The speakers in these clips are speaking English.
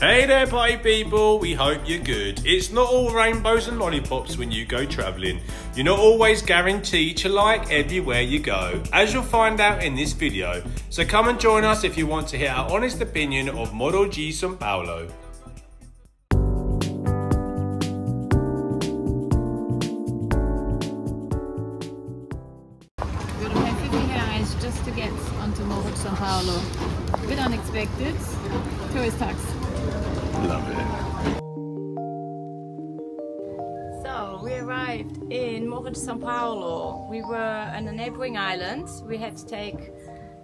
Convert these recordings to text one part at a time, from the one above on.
Hey there party people, we hope you're good. It's not all rainbows and lollipops when you go travelling. You're not always guaranteed to like everywhere you go, as you'll find out in this video. So come and join us if you want to hear our honest opinion of Morro de São Paulo. We're going to pay 50 reais just to get onto Morro de São Paulo. A bit unexpected. Tourist tax. Love it. So we arrived in Morro de São Paulo. We were on a neighboring island. We had to take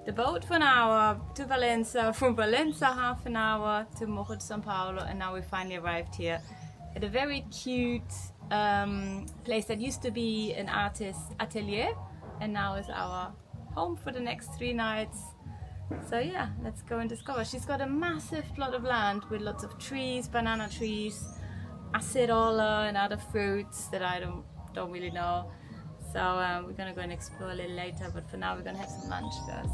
the boat for an hour to Valença, from Valença half an hour to Morro de São Paulo, and now we finally arrived here at a very cute place that used to be an artist's atelier and now is our home for the next 3 nights. So yeah, let's go and discover. She's got a massive plot of land with lots of trees, banana trees, acerola and other fruits that I don't really know. So we're gonna go and explore a little later, but for now we're gonna have some lunch first.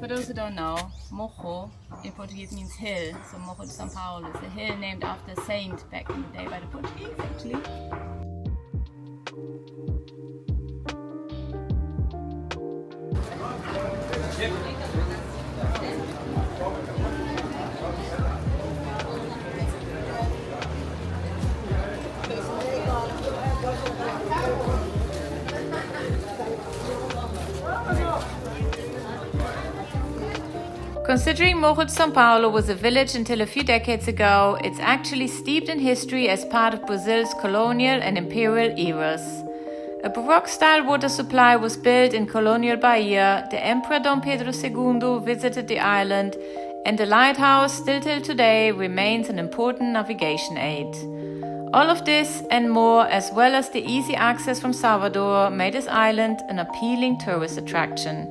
For those who don't know, Morro in Portuguese means hill, so Morro de São Paulo is a hill named after a saint back in the day by the Portuguese actually. Considering Morro de São Paulo was a village until a few decades ago, it's actually steeped in history as part of Brazil's colonial and imperial eras. A Baroque-style water supply was built in colonial Bahia, the Emperor Dom Pedro II visited the island, and the lighthouse, still till today, remains an important navigation aid. All of this and more, as well as the easy access from Salvador, made this island an appealing tourist attraction.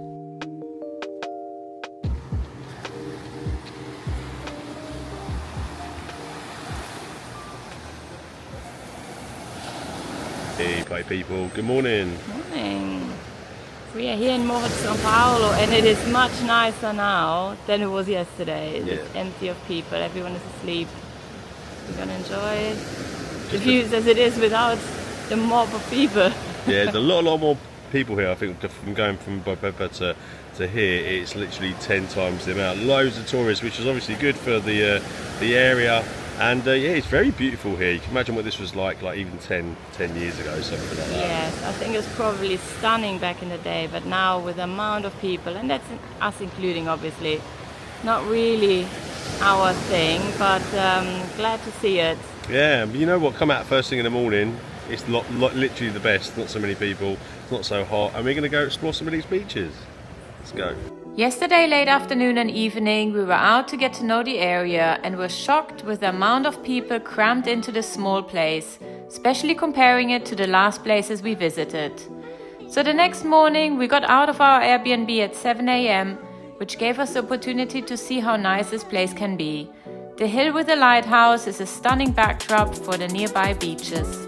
Hey party people, good morning. Morning. We are here in Morro de São Paulo and it is much nicer now than it was yesterday. It's empty of people, everyone is asleep. We're gonna enjoy the views as it is without the mob of people. Yeah, there's a lot more people here. I think from going from Bahia to here, it's literally 10 times the amount. Loads of tourists, which is obviously good for the area. And yeah, it's very beautiful here. You can imagine what this was like even 10 years ago, something like that. Yes, I think it's probably stunning back in the day, but now with the amount of people, and that's us including obviously, not really our thing, but glad to see it. Yeah, but you know what, come out first thing in the morning, it's literally the best, not so many people, it's not so hot, and we're going to go explore some of these beaches. Let's go. Yesterday late afternoon and evening we were out to get to know the area and were shocked with the amount of people crammed into this small place, especially comparing it to the last places we visited. So the next morning we got out of our Airbnb at 7 a.m, which gave us the opportunity to see how nice this place can be. The hill with the lighthouse is a stunning backdrop for the nearby beaches.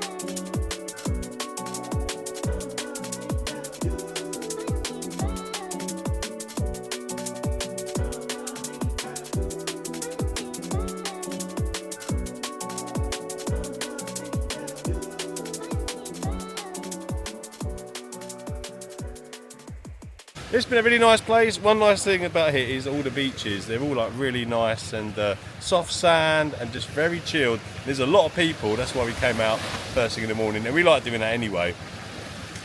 It's been a really nice place. One nice thing about here is all the beaches. They're all like really nice and soft sand and just very chilled. There's a lot of people, that's why we came out first thing in the morning, and we like doing that anyway.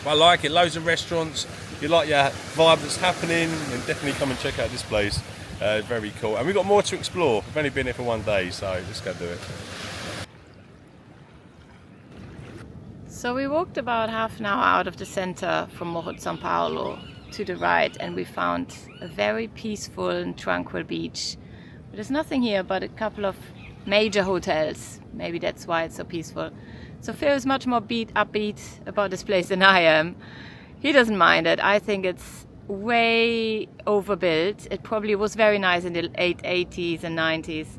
But I like it, loads of restaurants. You like your vibe that's happening, then definitely come and check out this place. Very cool. And we've got more to explore. We've only been here for 1 day, so let's go do it. So we walked about half an hour out of the center from Morro de São Paulo to the right, and we found a very peaceful and tranquil beach. There's nothing here but a couple of major hotels. Maybe that's why it's so peaceful. So Phil is much more upbeat about this place than I am. He doesn't mind it. I think it's way overbuilt. It probably was very nice in the 80s and 90s,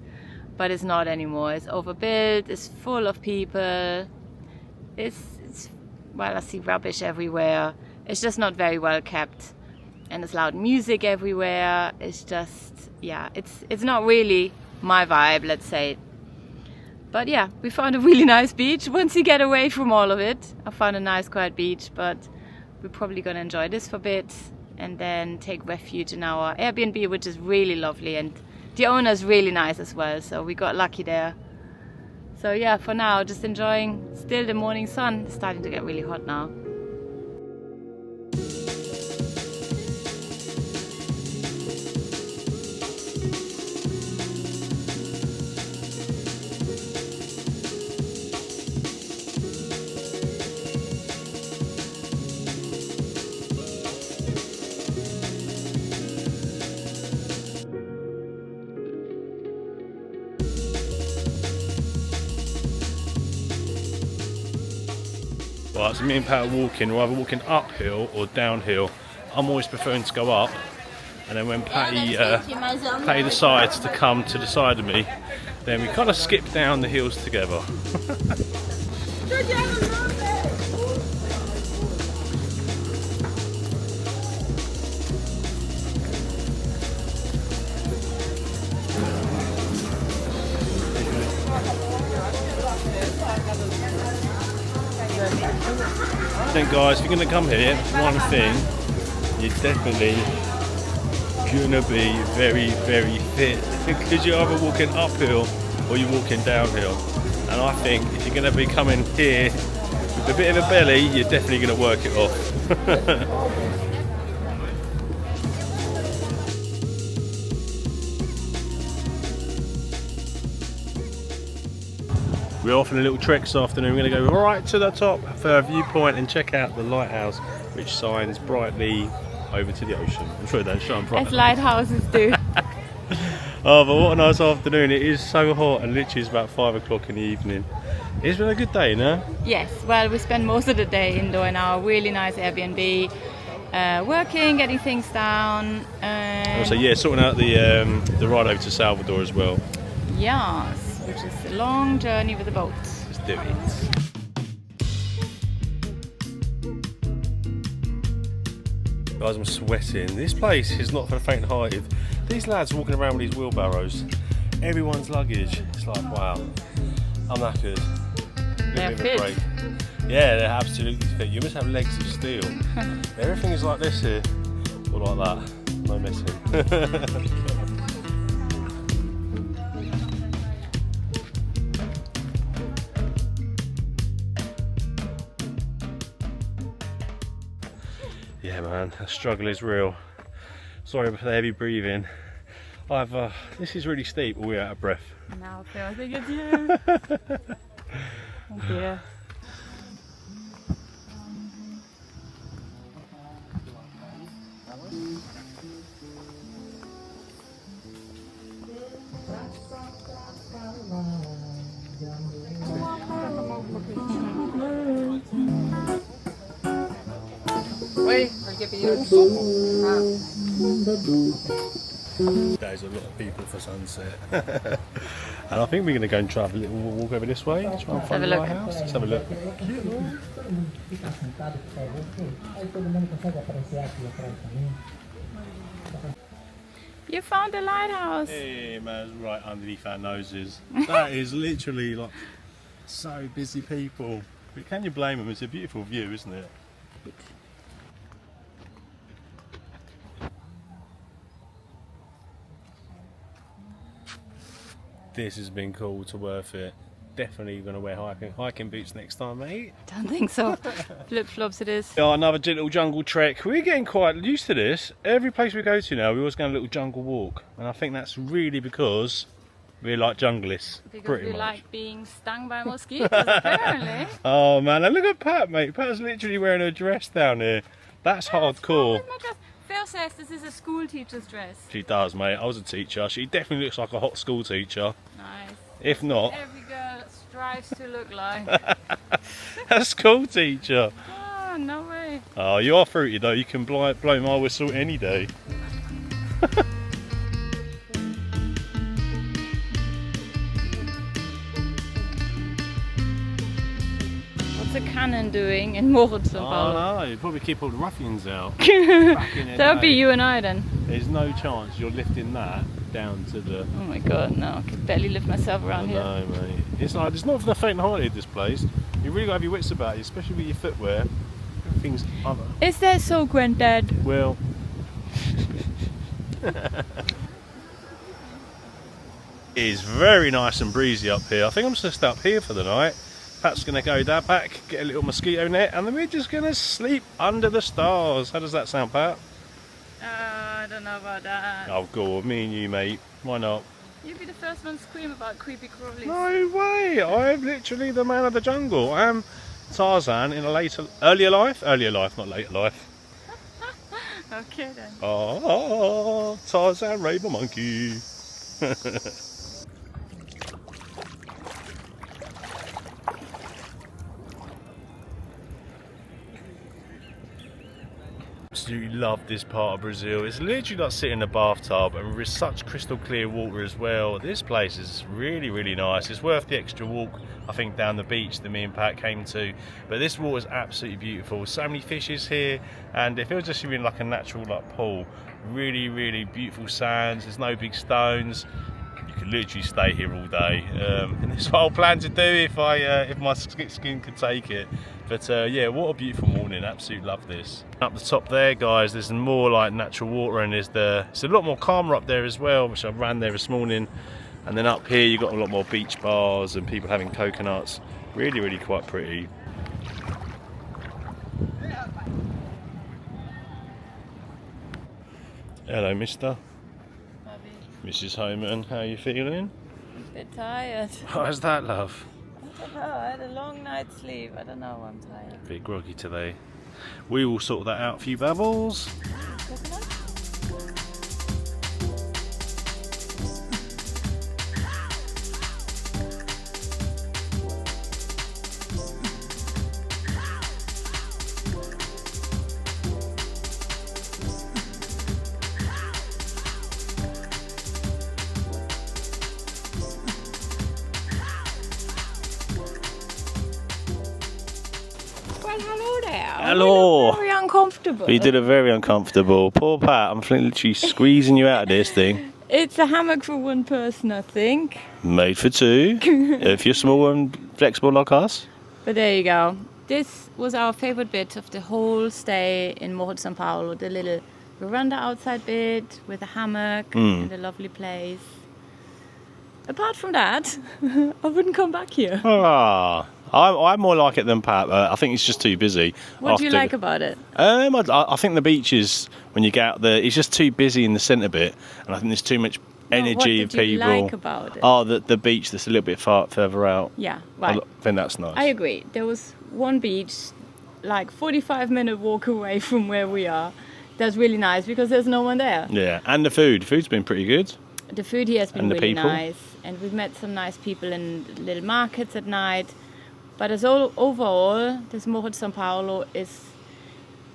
but it's not anymore. It's overbuilt, it's full of people. Well, I see rubbish everywhere. it's just not very well kept, and there's loud music everywhere. It's just, yeah, it's not really my vibe, let's say. But yeah, we found a really nice beach. Once you get away from all of it, I found a nice quiet beach, but we're probably gonna enjoy this for a bit and then take refuge in our Airbnb, which is really lovely, and the owner's really nice as well, so we got lucky there. So yeah, for now, just enjoying still the morning sun. It's starting to get really hot now. Right, so me and Pat are walking. We're either walking uphill or downhill. I'm always preferring to go up, and then when Patty decides to come to the side of me, then we kind of skip down the hills together. I think, guys, if you're going to come here, one thing, you're definitely going to be very, very fit, because you're either walking uphill or you're walking downhill. And I think if you're going to be coming here with a bit of a belly, you're definitely going to work it off. We're off on a little trek this afternoon. We're going to go right to the top for our viewpoint and check out the lighthouse, which shines brightly over to the ocean. I'm sure it don't shine bright. As lighthouses do. Oh, but what a nice afternoon. It is so hot, and literally it's about 5 o'clock in the evening. It's been a good day, no? Yes, well, we spent most of the day indoor in our really nice Airbnb, working, getting things down. Also, yeah, sorting out the ride over to Salvador as well. Yes, which is a long journey with a boat. Let's do it. Guys, I'm sweating. This place is not for the faint-hearted. These lads walking around with these wheelbarrows, everyone's luggage. It's like, wow, I'm knackered. They're fit. Break. Yeah, they're absolutely fit. You must have legs of steel. Everything is like this here, or like that. No messing. Yeah, man, the struggle is real. Sorry for the heavy breathing. This is really steep, but we're out of breath. Now I think it's you. Oh dear. There's a lot of people for sunset. And I think we're going to go and try a little walk over this way, try and find the lighthouse. Let's have a look. You found the lighthouse. Hey man, it's right underneath our noses. That is literally like so busy people. But can you blame them? It's a beautiful view, isn't it? This has been cool to worth it. Definitely going to wear hiking boots next time, mate. Don't think so. Flip flops it is. Oh, another little jungle trek. We're getting quite used to this. Every place we go to now, we always go on a little jungle walk, and I think that's really because we like junglists. Because pretty we much. like being stung by mosquitoes, apparently. Oh man, and look at Pat, mate. Pat's literally wearing a dress down here. That's hardcore. Phil says this is a school teacher's dress. She does, mate. I was a teacher. She definitely looks like a hot school teacher. Nice. If not, every girl strives to look like a school teacher. Oh, no way. Oh, you are fruity though. You can blow my whistle any day. What's a cannon? fishermen doing in Morro de São Paulo? Oh no, you'd probably keep all the ruffians out. Back in the That would be day. you and I then. There's no chance you're lifting that down to the... Oh my god, no, I can barely lift myself around here. No, mate. It's not for the faint-hearted, this place. You really got to have your wits about you, especially with your footwear. Everything's other. Is that so, Granddad? Well... It is very nice and breezy up here. I think I'm just going to stay up here for the night. Pat's going to go down back, get a little mosquito net, and then we're just going to sleep under the stars. How does that sound, Pat? I don't know about that. Oh, go on, me and you, mate. Why not? You'd be the first one to scream about creepy crawlies. No way! I'm literally the man of the jungle. I am Tarzan in a earlier life, not later life. Okay then. Oh, Tarzan Rainbow Monkey. Absolutely love this part of Brazil. It's literally like sitting in a bathtub, and with such crystal clear water as well. This place is really, really nice. It's worth the extra walk, I think, down the beach that me and Pat came to. But this water is absolutely beautiful. So many fishes here, and it feels just in like a natural pool. Really, really beautiful sands. There's no big stones. You could literally stay here all day, and that's what I plan to do if my skin could take it. But yeah, what a beautiful morning! Absolutely love this. Up the top there, guys, there's more like natural water, and it's a lot more calmer up there as well, which I ran there this morning. And then up here, you've got a lot more beach bars and people having coconuts. Really, really quite pretty. Hello, Mister. Mrs. Homan, how are you feeling? A bit tired. How's that, love? I don't know, I had a long night's sleep. I don't know, I'm tired. A bit groggy today. We will sort that out for you, Babbles. Coconut? Well, hello there. Hello. We look very uncomfortable. We did a very uncomfortable. Poor Pat, I'm literally squeezing you out of this thing. It's a hammock for one person, I think. Made for two, if you're small and flexible like us. But there you go. This was our favorite bit of the whole stay in Morro de São Paulo. The little veranda outside bit with a hammock and a lovely place. Apart from that, I wouldn't come back here. Ah, I'm more like it than Pat. I think it's just too busy. What do you like about it? I think the beach is, when you get out there, it's just too busy in the centre bit, and I think there's too much energy of people. What did you like about it? Oh, the beach that's a little bit further out. Yeah, right. I think that's nice. I agree. There was one beach, like 45-minute walk away from where we are. That's really nice because there's no one there. Yeah, and the food. Food's been pretty good. The food here has been And the really people. nice, and we've met some nice people in little markets at night. But overall, this Morro de São Paulo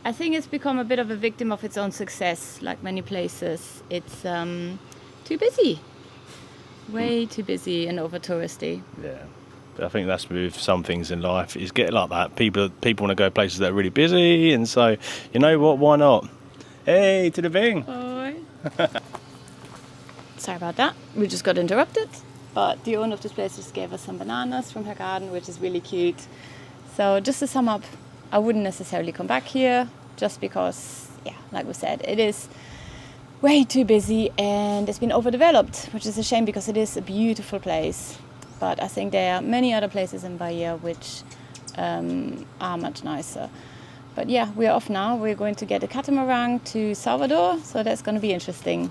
I think it's become a bit of a victim of its own success, like many places. It's too busy, way too busy and over touristy. Yeah, but I think that's with some things in life. It's getting like that. People want to go places that are really busy, and so you know what? Why not? Hey, to the thing. Oi. Sorry about that. We just got interrupted. But the owner of this place just gave us some bananas from her garden, which is really cute. So just to sum up, I wouldn't necessarily come back here just because, yeah, like we said, it is way too busy and it's been overdeveloped, which is a shame because it is a beautiful place. But I think there are many other places in Bahia which are much nicer. But yeah, we're off now. We're going to get a catamaran to Salvador, so that's going to be interesting.